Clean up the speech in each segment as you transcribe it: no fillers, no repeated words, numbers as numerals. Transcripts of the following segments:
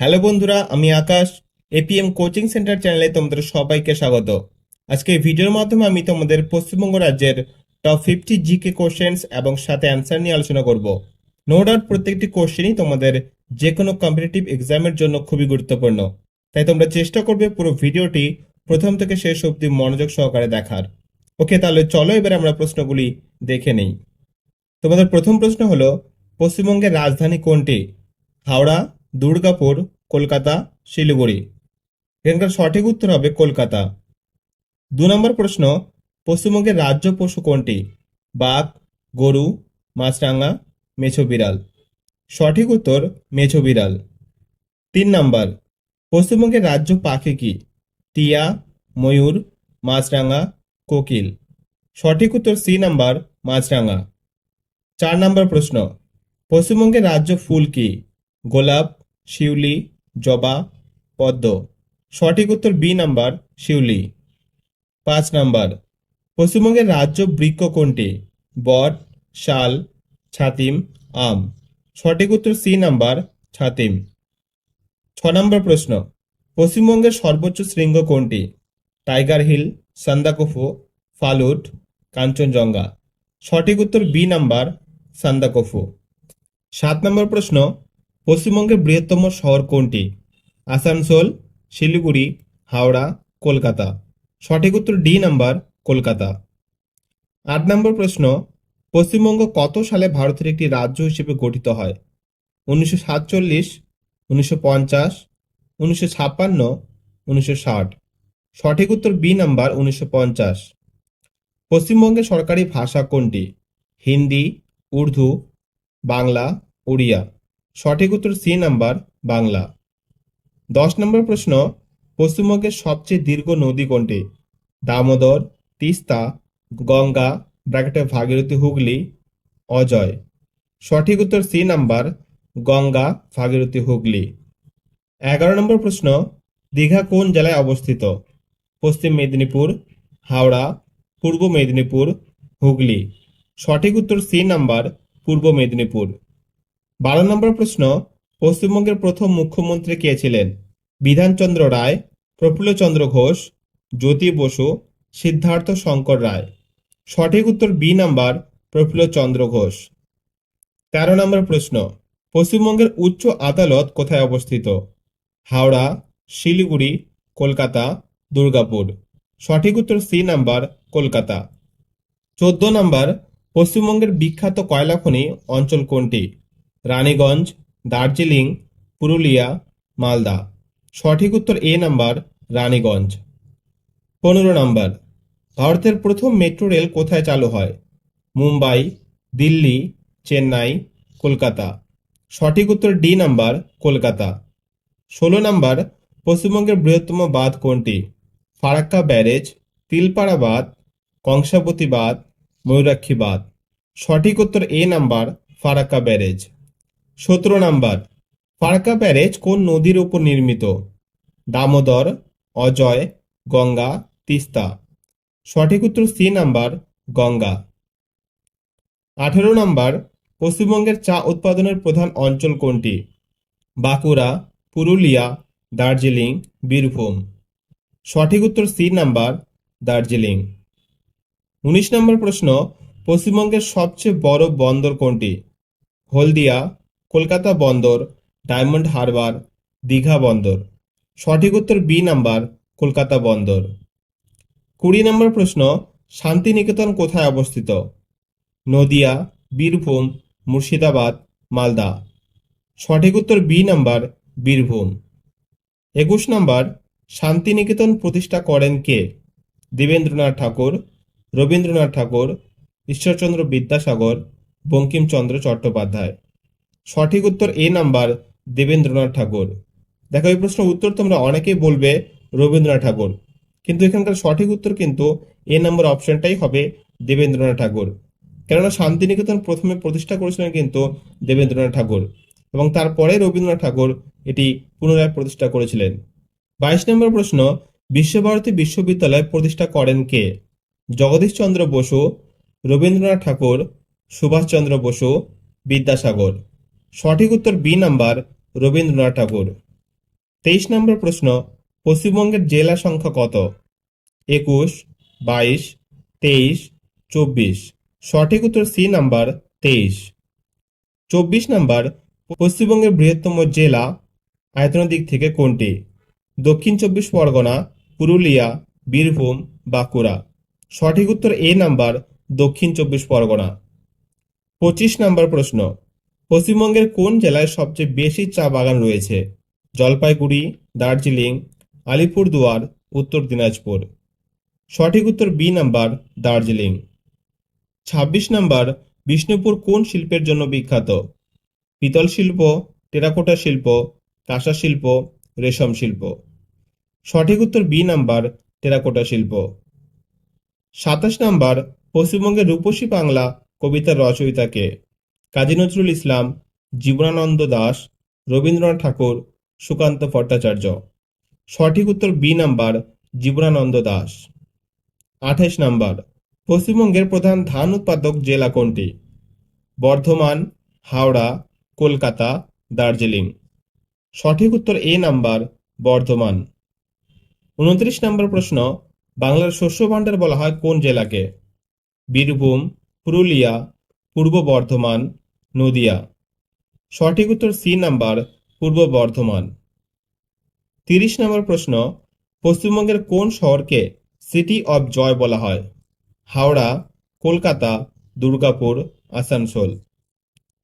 Hello বন্ধুরা, আমি আকাশ। APM coaching centre চ্যানেলে তোমাদের সবাইকে স্বাগত। আজকে এই ভিডিওর মাধ্যমে আমি তোমাদের পশ্চিমবঙ্গ রাজ্যের টপ 50 জিকে কোশ্চেন্স এবং সাথে অ্যান্সার নিয়ে আলোচনা করব। নো ডাউট প্রত্যেকটি কোশ্চেনই তোমাদের যে কোনো কম্পিটিটিভ এক্সামের জন্য খুবই গুরুত্বপূর্ণ। তাই তোমরা চেষ্টা করবে পুরো ভিডিওটি প্রথম থেকে শেষ অবধি মনোযোগ সহকারে দেখার। ওকে, তাহলে চলো এবার আমরা প্রশ্নগুলি দেখে নেই। তোমাদের প্রথম প্রশ্ন হলো, পশ্চিমবঙ্গের রাজধানী কোনটি? হাওড়া, দুর্গাপুর, কলকাতা, শিলিগুড়ি। এখানকার সঠিক উত্তর হবে কলকাতা। 2 নম্বর প্রশ্ন, পশ্চিমবঙ্গের রাজ্য পশু কোনটি? বাঘ, গরু, মাছরাঙা, মেছো বিড়াল। সঠিক উত্তর মেছো বিড়াল। 3 নম্বর, পশ্চিমবঙ্গের রাজ্য পাখি কি? টিয়া, ময়ূর, মাছরাঙা, কোকিল। সঠিক উত্তর সি নাম্বার, মাছরাঙা। 4 নম্বর প্রশ্ন, পশ্চিমবঙ্গের রাজ্য ফুল কি? গোলাপ, শিউলি, জবা, পদ্ম। সঠিক উত্তর বি নাম্বার, শিউলি। 5 নম্বর, পশ্চিমবঙ্গের রাজ্য বৃক্ষ কোনটি? বট, শাল, ছাতিম, আম। সঠিক উত্তর সি নাম্বার, ছাতিম। 6 নম্বর প্রশ্ন, পশ্চিমবঙ্গের সর্বোচ্চ শৃঙ্গ কোনটি? Tiger Hill, Sandakphu, Phalut, Kanchenjunga. সঠিক উত্তর বি নাম্বার, সান্দাকফু। 7 নম্বর প্রশ্ন, পশ্চিমবঙ্গের বৃহত্তম শহর কোনটি? আসানসোল, শিলিগুড়ি, হাওড়া, কলকাতা। সঠিক উত্তর ডি নাম্বার, কলকাতা। 8 নম্বর প্রশ্ন, পশ্চিমবঙ্গ কত সালে ভারতের একটি রাজ্য হিসেবে গঠিত হয়? 1947, 1950, 1956, 1960। সঠিক উত্তর বি নাম্বার, 1950। পশ্চিমবঙ্গের সরকারি ভাষা কোনটি? হিন্দি, উর্দু, বাংলা, ওড়িয়া। সঠিক উত্তর সি নাম্বার, বাংলা। 10 নম্বর প্রশ্ন, পশ্চিমবঙ্গের সবচেয়ে দীর্ঘ নদী কোনটি? দামোদর, তিস্তা, গঙ্গা ব্র্যাকেটে ভাগীরথী, হুগলি, অজয়। সঠিক উত্তর সি নাম্বার, গঙ্গা, ভাগীরথী, হুগলি। 11 নম্বর প্রশ্ন, দীঘা কোন জেলায় অবস্থিত? পশ্চিম মেদিনীপুর, হাওড়া, পূর্ব মেদিনীপুর, হুগলি। সঠিক উত্তর সি নাম্বার, পূর্ব মেদিনীপুর। 12 নম্বর প্রশ্ন, পশ্চিমবঙ্গের প্রথম মুখ্যমন্ত্রী কে ছিলেন? বিধানচন্দ্র রায়, প্রফুল্লচন্দ্র ঘোষ, জ্যোতি বসু, সিদ্ধার্থ শঙ্কর রায়। সঠিক উত্তর বি নাম্বার, প্রফুল্লচন্দ্র ঘোষ। 13 নম্বর প্রশ্ন, পশ্চিমবঙ্গের উচ্চ আদালত কোথায় অবস্থিত? হাওড়া, শিলিগুড়ি, কলকাতা, দুর্গাপুর। সঠিক উত্তর সি নাম্বার, কলকাতা। 14 নম্বর, পশ্চিমবঙ্গের বিখ্যাত কয়লা খনি অঞ্চল কোনটি? রানীগঞ্জ, দার্জিলিং, পুরুলিয়া, মালদা। সঠিক উত্তর এ নাম্বার, রানীগঞ্জ। 15 নম্বর, ভারতের প্রথম মেট্রো রেল কোথায় চালু হয়? মুম্বাই, দিল্লি, চেন্নাই, কলকাতা। সঠিক উত্তর ডি নাম্বার, কলকাতা। 16 নম্বর, পশ্চিমবঙ্গের বৃহত্তম বাঁধ কোনটি? ফারাক্কা ব্যারেজ, তিলপাড়া বাঁধ, কংসাবতী বাঁধ, ময়ূরাক্ষী বাঁধ। সঠিক উত্তর এ নাম্বার, ফারাক্কা ব্যারেজ। 17 নম্বর, ফারাক্কা ব্যারেজ কোন নদীর উপর নির্মিত? দামোদর, অজয়, গঙ্গা, তিস্তা। সঠিক উত্তর সি নাম্বার, গঙ্গা। 18 নম্বর, পশ্চিমবঙ্গের চা উৎপাদনের প্রধান অঞ্চল কোনটি? বাঁকুড়া, পুরুলিয়া, দার্জিলিং, বীরভূম। সঠিক উত্তর সি নাম্বার, দার্জিলিং। 19 নম্বর প্রশ্ন, পশ্চিমবঙ্গের সবচেয়ে বড় বন্দর কোনটি? হলদিয়া, কলকাতা বন্দর, ডায়মন্ড হারবার, দীঘা বন্দর। সঠিক উত্তর বি নাম্বার, কলকাতা বন্দর। 20 নম্বর প্রশ্ন, শান্তিনিকেতন কোথায় অবস্থিত? নদিয়া, বীরভূম, মুর্শিদাবাদ, মালদা। সঠিক উত্তর বি নাম্বার, বীরভূম। 21 নম্বর, শান্তিনিকেতন প্রতিষ্ঠা করেন কে? দেবেন্দ্রনাথ ঠাকুর, রবীন্দ্রনাথ ঠাকুর, ঈশ্বরচন্দ্র বিদ্যাসাগর, বঙ্কিমচন্দ্র চট্টোপাধ্যায়। সঠিক উত্তর এ নাম্বার, দেবেন্দ্রনাথ ঠাকুর। দেখো, এই প্রশ্নের উত্তর তোমরা অনেকেই বলবে রবীন্দ্রনাথ ঠাকুর, কিন্তু এখানকার সঠিক উত্তর কিন্তু এ নাম্বার অপশনটাই হবে, দেবেন্দ্রনাথ ঠাকুর। কেননা শান্তিনিকেতন প্রথমে প্রতিষ্ঠা করেছিলেন কিন্তু দেবেন্দ্রনাথ ঠাকুর, এবং তারপরে রবীন্দ্রনাথ ঠাকুর এটি পুনরায় প্রতিষ্ঠা করেছিলেন। 22 নম্বর প্রশ্ন, বিশ্বভারতী বিশ্ববিদ্যালয় প্রতিষ্ঠা করেন কে? জগদীশচন্দ্র বসু, রবীন্দ্রনাথ ঠাকুর, সুভাষচন্দ্র বসু, বিদ্যাসাগর। সঠিক উত্তর বি নাম্বার, রবীন্দ্রনাথ ঠাকুর। 23 নম্বর প্রশ্ন, পশ্চিমবঙ্গের জেলা সংখ্যা কত? 21, 22, 23, 24। সঠিক উত্তর সি নাম্বার 23। 24 নাম্বার, পশ্চিমবঙ্গের বৃহত্তম জেলা আয়তনের দিক থেকে কোনটি? দক্ষিণ চব্বিশ পরগনা, পুরুলিয়া, বীরভূম, বাঁকুড়া। সঠিক উত্তর এ নাম্বার, দক্ষিণ চব্বিশ পরগনা। 25 নাম্বার প্রশ্ন, পশ্চিমবঙ্গের কোন জেলায় সবচেয়ে বেশি চা বাগান রয়েছে? জলপাইগুড়ি, দার্জিলিং, আলিপুরদুয়ার, উত্তর দিনাজপুর। সঠিক উত্তর B number, Darjeeling. 26 number, Bishnupur কোন শিল্পের জন্য বিখ্যাত? পিতল শিল্প, টেরাকোটা শিল্প, কাঁসা শিল্প, রেশম শিল্প। সঠিক উত্তর বি নাম্বার, টেরাকোটা শিল্প। 27 নাম্বার, পশ্চিমবঙ্গের রূপসী বাংলা কবিতার রচয়িতা কে? কাজী নজরুল ইসলাম, জীবনানন্দ দাশ, রবীন্দ্রনাথ ঠাকুর, সুকান্ত ভট্টাচার্য। সঠিক উত্তর B number, Jibanananda Das. 28 number, পশ্চিমবঙ্গের প্রধান ধান উৎপাদক জেলা কোনটি? বর্ধমান, হাওড়া, কলকাতা, দার্জিলিং। সঠিক উত্তর এ নাম্বার, বর্ধমান। 29 নম্বর প্রশ্ন, বাংলার শস্য ভাণ্ডার বলা হয় কোন জেলাকে? বীরভূম, পুরুলিয়া, পূর্ব বর্ধমান, নদিয়া। সঠিক উত্তর সি নাম্বার, পূর্ব বর্ধমান। 30 নম্বর প্রশ্ন, পশ্চিমবঙ্গের কোন শহরকে সিটি অব জয় বলা হয়? হাওড়া, কলকাতা, দুর্গাপুর, আসানসোল।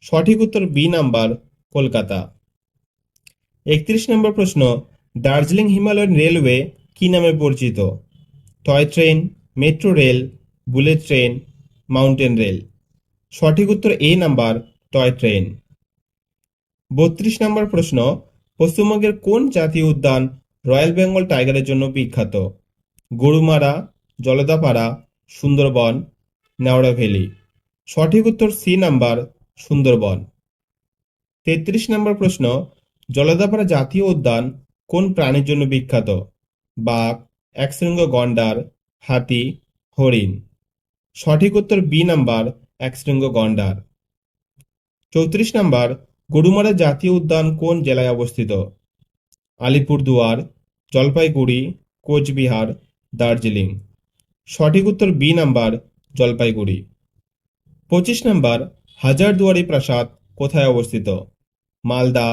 সঠিক উত্তর বি নাম্বার, কলকাতা। 31 নম্বর প্রশ্ন, দার্জিলিং হিমালয়ান রেলওয়ে কি নামে পরিচিত? Toy train, metro rail, bullet train, mountain rail. সঠিক উত্তর এ নাম্বার, টয় ট্রেন। 32 নম্বর প্রশ্ন, পশ্চিমবঙ্গের কোন জাতীয় উদ্যান রয়্যাল বেঙ্গল টাইগারের জন্য বিখ্যাত? গরুমারা, জলদাপাড়া, সুন্দরবন, নেওড়া ভ্যালি। সঠিক উত্তর সি নাম্বার, সুন্দরবন। 33 নম্বর প্রশ্ন, জলদাপাড়া জাতীয় উদ্যান কোন প্রাণীর জন্য বিখ্যাত? বাঘ, একশৃঙ্গ গন্ডার, হাতি, হরিণ। সঠিক উত্তর বি নাম্বার, একশৃঙ্গ গন্ডার। 34 নাম্বার, গরুমারা জাতীয় উদ্যান কোন জেলায় অবস্থিত? আলিপুরদুয়ার, জলপাইগুড়ি, কোচবিহার, দার্জিলিং। সঠিক উত্তর B number, Jalpaiguri. 25 number, Hazarduari প্রাসাদ কোথায় অবস্থিত? মালদা,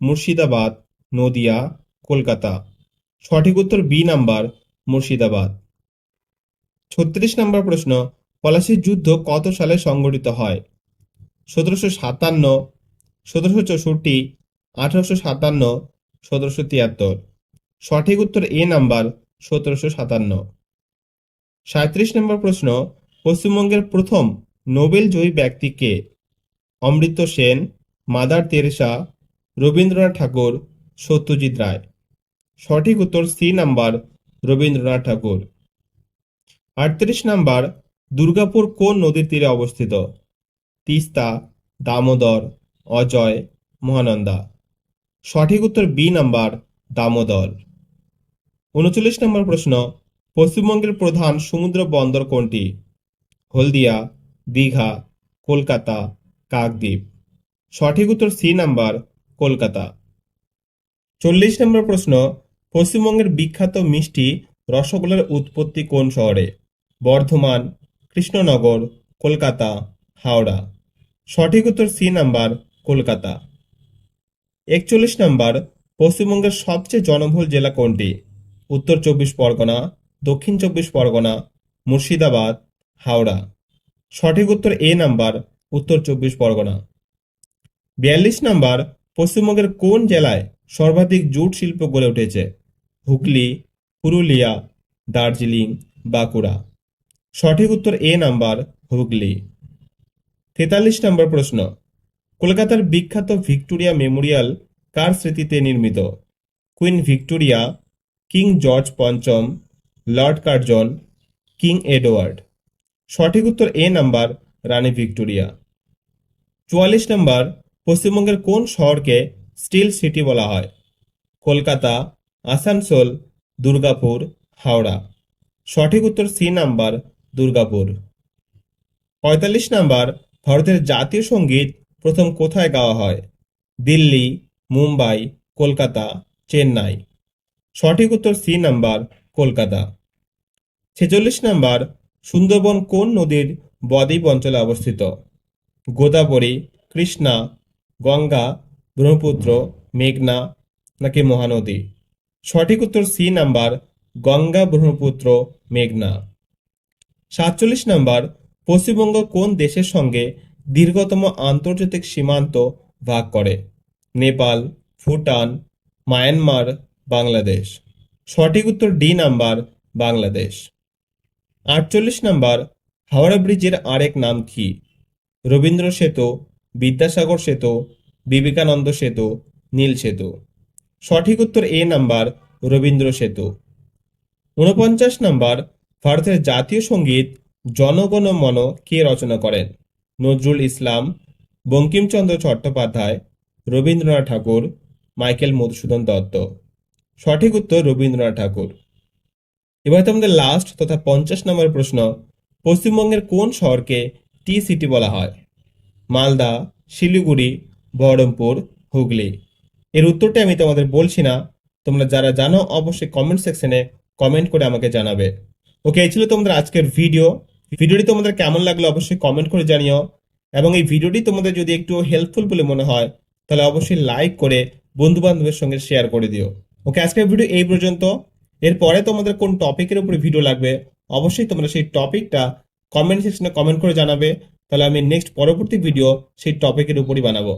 মুর্শিদাবাদ, নদিয়া, কলকাতা। সঠিক উত্তর বি নাম্বার, মুর্শিদাবাদ। 36 নম্বর প্রশ্ন, পলাশির যুদ্ধ কত সালে সংঘটিত হয়? 1757, 1764, 1857, 1773। সঠিক উত্তর এ নাম্বার, 1757। 37 নম্বর প্রশ্ন, পশ্চিমবঙ্গের প্রথম নোবেল জয়ী ব্যক্তি কে? অমৃত সেন, মাদার তেরেসা, রবীন্দ্রনাথ ঠাকুর, সত্যজিৎ রায়। সঠিক উত্তর সি নাম্বার, রবীন্দ্রনাথ ঠাকুর। 38 নাম্বার, দুর্গাপুর কোন নদীর তীরে অবস্থিত? তিস্তা, দামোদর, অজয়, মহানন্দা। সঠিক উত্তর বি নাম্বার, দামোদর। 39 নম্বর প্রশ্ন, পশ্চিমবঙ্গের প্রধান সমুদ্র বন্দর কোনটি? হলদিয়া, দীঘা, কলকাতা, কাকদ্বীপ। সঠিক উত্তর সি নাম্বার, কলকাতা। 40 নম্বর প্রশ্ন, পশ্চিমবঙ্গের বিখ্যাত মিষ্টি রসগোল্লার উৎপত্তি কোন শহরে? বর্ধমান, কৃষ্ণনগর, কলকাতা, হাওড়া। সঠিক উত্তর সি নাম্বার, কলকাতা। 41 নাম্বার, পশ্চিমবঙ্গের সবচেয়ে জনবহুল জেলা কোনটি? উত্তর চব্বিশ পরগনা, দক্ষিণ চব্বিশ পরগনা, মুর্শিদাবাদ, হাওড়া। সঠিক উত্তর এ নাম্বার, উত্তর চব্বিশ পরগনা। 42 নাম্বার, পশ্চিমবঙ্গের কোন জেলায় সর্বাধিক জুট শিল্প গড়ে উঠেছে? হুগলি, পুরুলিয়া, দার্জিলিং, বাঁকুড়া। সঠিক উত্তর এ নাম্বার, হুগলি। 43 নম্বর প্রশ্ন, কলকাতার বিখ্যাত ভিক্টোরিয়া মেমোরিয়াল কার স্মৃতিতে নির্মিত? কুইন ভিক্টোরিয়া, কিং জর্জ পঞ্চম, লর্ড কার্জন, কিং এডওয়ার্ড। সঠিক উত্তর এ নাম্বার, রানী ভিক্টোরিয়া। 44 নম্বর, পশ্চিমবঙ্গের কোন শহরকে স্টিল সিটি বলা হয়? কলকাতা, আসানসোল, দুর্গাপুর, হাওড়া। সঠিক উত্তর সি নাম্বার, দুর্গাপুর। 45 নাম্বার, ভারতের জাতীয় সঙ্গীত প্রথম কোথায় গাওয়া হয়? দিল্লি, মুম্বাই, কলকাতা, চেন্নাই। সঠিক উত্তর C number Kolkata. 46 number, Sundarban কোন নদীর বদ্বীপ অঞ্চলে অবস্থিত? গোদাবরী, কৃষ্ণা, গঙ্গা, ব্রহ্মপুত্র, মেঘনা নাকি মহানদী? সঠিক উত্তর সি নাম্বার গঙ্গা, ব্রহ্মপুত্র, মেঘনা। 47 নাম্বার, পশ্চিমবঙ্গ কোন দেশের সঙ্গে দীর্ঘতম আন্তর্জাতিক সীমান্ত ভাগ করে? নেপাল, ভুটান, মায়ানমার, বাংলাদেশ। সঠিক উত্তর D number Bangladesh. 48 number, Howrah ব্রিজের আরেক নাম কি? রবীন্দ্র সেতু, বিদ্যাসাগর সেতু, বিবেকানন্দ সেতু, নীল সেতু। সঠিক উত্তর এ নাম্বার রবীন্দ্র সেতু। 49 নাম্বার, ভারতের জাতীয় সঙ্গীত জনগণ মন কে রচনা করেন? নজরুল ইসলাম, বঙ্কিমচন্দ্র চট্টোপাধ্যায়, রবীন্দ্রনাথ ঠাকুর, মাইকেল মধুসূদন দত্ত। সঠিক উত্তর রবীন্দ্রনাথ ঠাকুর। এবার তোমাদের লাস্ট তথা 50 নম্বর প্রশ্ন, পশ্চিমবঙ্গের কোন শহরকে টি সিটি বলা হয়? মালদা, শিলিগুড়ি, বহরমপুর, হুগলি। এর উত্তরটা আমি তোমাদের বলছি না, তোমরা যারা জানো অবশ্যই কমেন্ট সেকশনে কমেন্ট করে আমাকে জানাবে। ওকে, এই ছিল তোমাদের আজকের ভিডিওটি তোমাদের কেমন লাগলো অবশ্যই কমেন্ট করে জানিও, এবং এই ভিডিওটি তোমাদের যদি একটু হেল্পফুল বলে মনে হয় তাহলে অবশ্যই লাইক করে বন্ধু বান্ধবের সঙ্গে শেয়ার করে দিও। ওকে, আজকের ভিডিও এই পর্যন্ত। এরপরে তোমাদের কোন টপিকের উপরে ভিডিও লাগবে অবশ্যই তোমরা সেই টপিকটা কমেন্ট সেকশনে কমেন্ট করে জানাবে, তাহলে আমি নেক্সট পরবর্তী ভিডিও সেই টপিকের উপরই বানাবো।